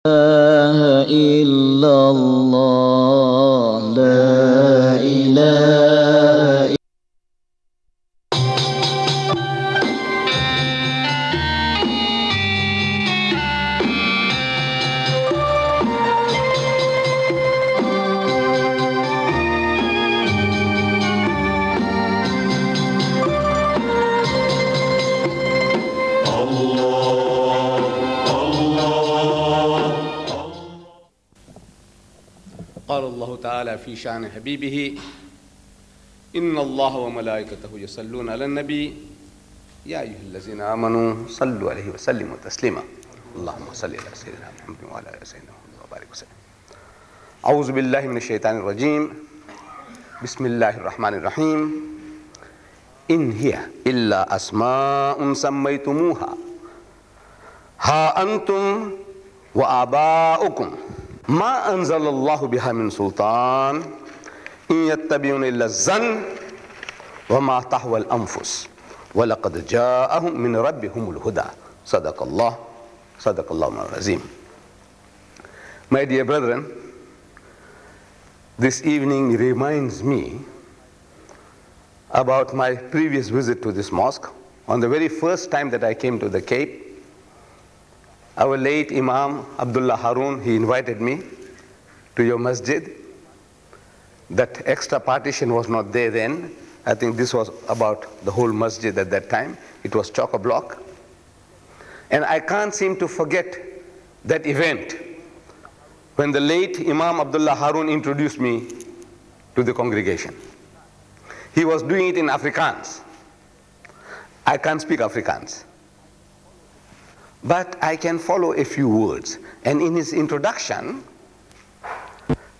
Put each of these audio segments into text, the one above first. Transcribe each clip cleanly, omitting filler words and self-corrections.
إله إلا الله لا إله قال الله تعالى في شأن حبيبه إن الله وملائكته يصلون على النبي يا أيها الذين آمنوا صلوا عليه وسلموا تسليما اللهم صل على سيدنا محمد وعلى آل سيدنا محمد وبارك وسلم. أعوذ بالله من الشيطان الرجيم. بسم الله الرحمن الرحيم. إن هي إلا أسماء سميتموها ها أنتم وآباؤكم ما أنزل الله بها من سلطان إن يتبعون إلا الظن وما تهوى الأنفس ولقد جاءهم من ربهم الهدى. صدق الله العظيم. My dear brethren, this evening reminds me about my previous visit to this mosque. On the very first time that I came to the Cape, our late Imam Abdullah Harun, he invited me to your masjid. That extra partition was not there then. I think this was about the whole masjid at that time. It was chock-a-block. And I can't seem to forget that event when the late Imam Abdullah Harun introduced me to the congregation. He was doing it in Afrikaans. I can't speak Afrikaans, but I can follow a few words. And in his introduction,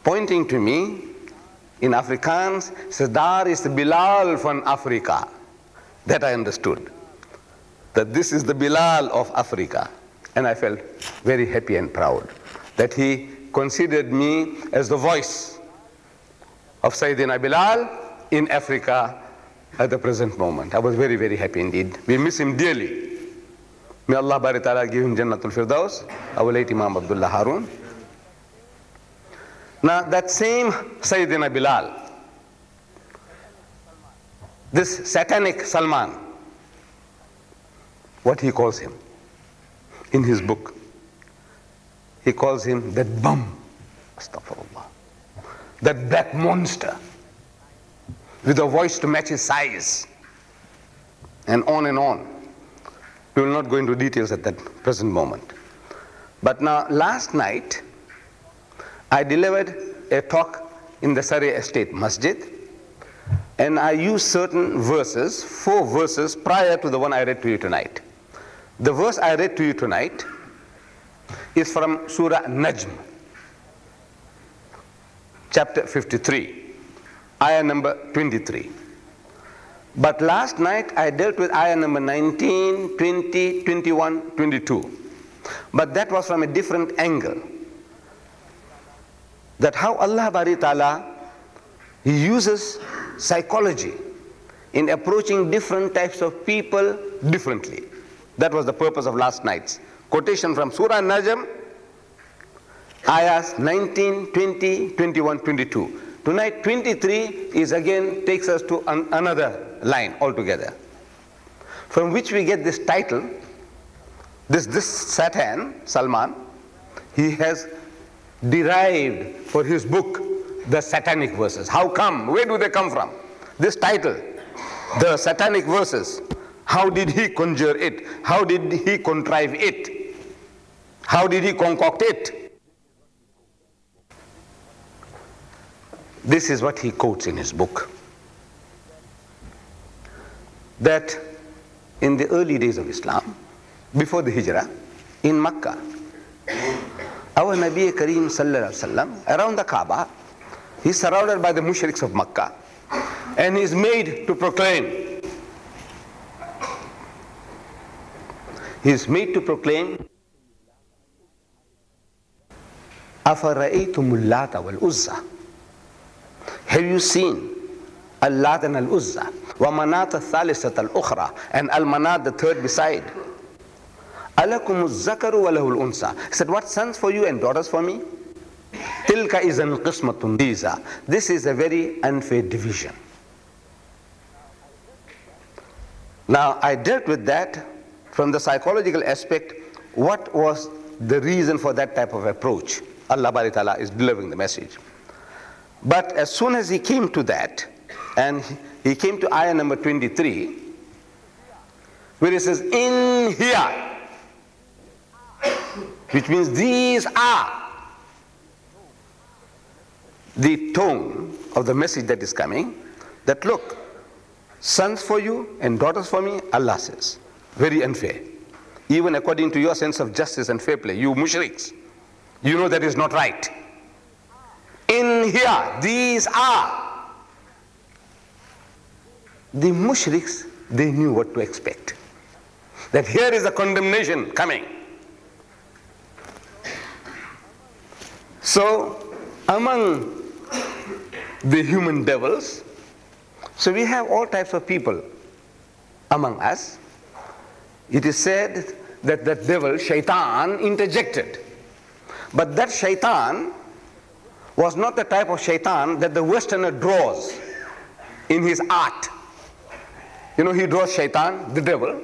pointing to me in Afrikaans, says, "Daar is Bilal van Afrika." That I understood, that this is the Bilal of Africa. And I felt very happy and proud that he considered me as the voice of Sayyidina Bilal in Africa at the present moment. I was very, very happy indeed. We miss him dearly. May Allah Bari Ta'ala give him Jannatul Firdaus, our late Imam Abdullah Harun. Now that same Sayyidina Bilal, this satanic Salman, what he calls him in his book, he calls him that bum, astaghfirullah, that black monster with a voice to match his size, and on and on. We will not go into details at that present moment. But now, last night, I delivered a talk in the Surrey Estate Masjid, and I used certain verses, 4 verses prior to the one I read to you tonight. The verse I read to you tonight is from Surah Najm, chapter 53, ayah number 23. But last night I dealt with ayah number 19, 20, 21, 22. But that was from a different angle. That how Allah Bari Ta'ala, He uses psychology in approaching different types of people differently. That was the purpose of last night's quotation from Surah Najm, ayahs 19, 20, 21, 22. Tonight 23 is again takes us to another line altogether, from which we get this title. This Satan, Salman, he has derived for his book the Satanic Verses. How come? Where do they come from? This title, the Satanic Verses. How did he conjure it? How did he contrive it? How did he concoct it? This is what he quotes in his book. That in the early days of Islam, before the Hijrah, in Makkah, our Nabi Kareem Sallallahu Alaihi Wasallam, around the Kaaba, he's surrounded by the mushriks of Makkah, and he's made to proclaim. He's made to proclaim, أَفَرَأَيْتُمُ اللَّاتَ وَالْعُزَّى. Have you seen Al-Lat and Al-Uzza, wa Manat al-Thalisat al-Ukhra, and Al-Manat the third beside? Alakumuz zakaru wa lahul unsa. He said, what sons for you and daughters for me? Tilka izan qismatun diza. This is a very unfair division. Now, I dealt with that from the psychological aspect. What was the reason for that type of approach? Allah Bari Ta'ala is delivering the message. But as soon as he came to that, and he came to ayah number 23, where he says, in here, which means these are the tone of the message that is coming, that look, sons for you and daughters for me, Allah says. Very unfair. Even according to your sense of justice and fair play, you mushriks, you know that is not right. In here, these are. The mushriks, they knew what to expect. That here is a condemnation coming. So, among the human devils, so we have all types of people among us. It is said that the devil, shaitan, interjected. But that shaitan was not the type of shaitan that the Westerner draws in his art. You know, he draws shaitan, the devil.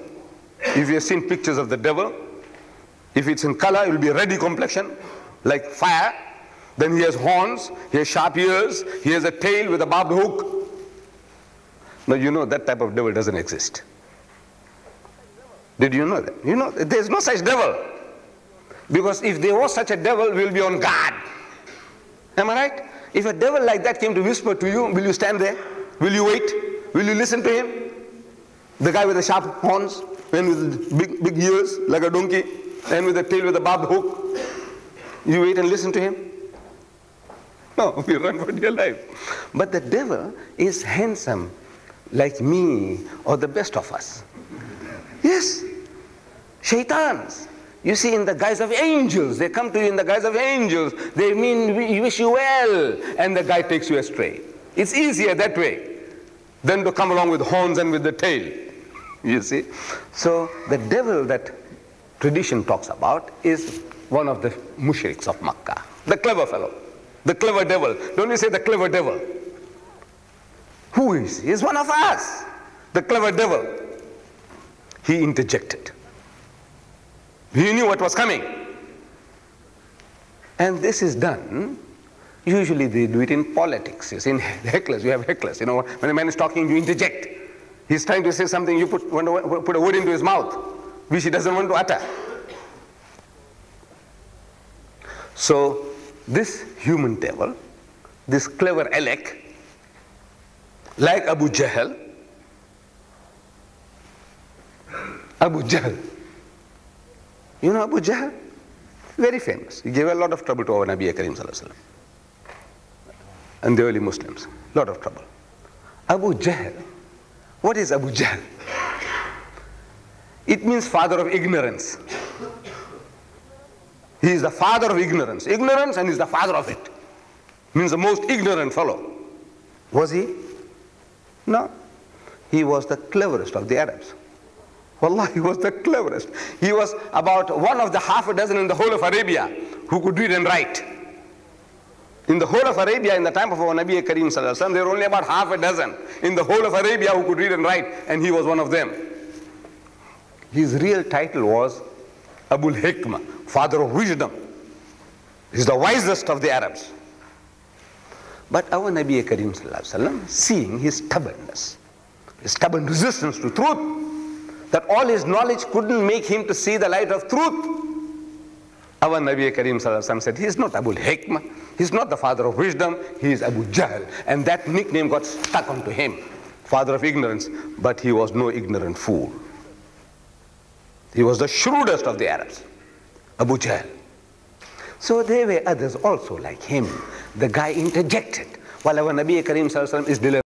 If you have seen pictures of the devil, if it's in color, it will be a reddy complexion, like fire. Then he has horns, he has sharp ears, he has a tail with a barbed hook. Now you know that type of devil doesn't exist. Did you know that? You know, there is no such devil. Because if there was such a devil, we will be on guard. Am I right? If a devil like that came to whisper to you, will you stand there? Will you wait? Will you listen to him? The guy with the sharp horns and with big ears like a donkey and with a tail with a barbed hook. You wait and listen to him? No, we run for dear life. But the devil is handsome like me or the best of us. Yes. Shaitans. You see, in the guise of angels, they come to you in the guise of angels. They mean, we wish you well, and the guy takes you astray. It's easier that way than to come along with horns and with the tail. You see? So the devil that tradition talks about is one of the mushriks of Makkah. The clever fellow. The clever devil. Don't you say the clever devil? Who is he? He's one of us. The clever devil. He interjected. He knew what was coming. And this is done, usually they do it in politics. You see, in hecklers, you have hecklers. You know, when a man is talking, you interject. He's trying to say something, you put a word into his mouth, which he doesn't want to utter. So, this human devil, this clever elect, like Abu Jahal, you know Abu Jahal? Very famous. He gave a lot of trouble to our Nabi Karim Sallallahu Alaihi Wasallam and the early Muslims. A lot of trouble. Abu Jahal. What is Abu Jahal? It means father of ignorance. He is the father of ignorance. Ignorance, and he is the father of it. Means the most ignorant fellow. Was he? No. He was the cleverest of the Arabs. Wallah, he was the cleverest. He was about one of the half a dozen in the whole of Arabia who could read and write. In the whole of Arabia, in the time of our Nabi Karim Sallallahu Alaihi Wasallam, there were only about half a dozen in the whole of Arabia who could read and write, and he was one of them. His real title was Abul Hikmah, father of wisdom. He's the wisest of the Arabs. But our Nabi Karim Sallallahu Alaihi Wasallam, seeing his stubbornness, his stubborn resistance to truth, that all his knowledge couldn't make him to see the light of truth, our Nabi Karim Sallallahu Alaihi Wasallam said, he is not Abul Hikmah, he is not the father of wisdom, he is Abu Jahal. And that nickname got stuck onto him, father of ignorance. But he was no ignorant fool. He was the shrewdest of the Arabs, Abu Jahal. So there were others also like him. The guy interjected while our Nabi Karim Sallallahu Alaihi Wasallam is delivering.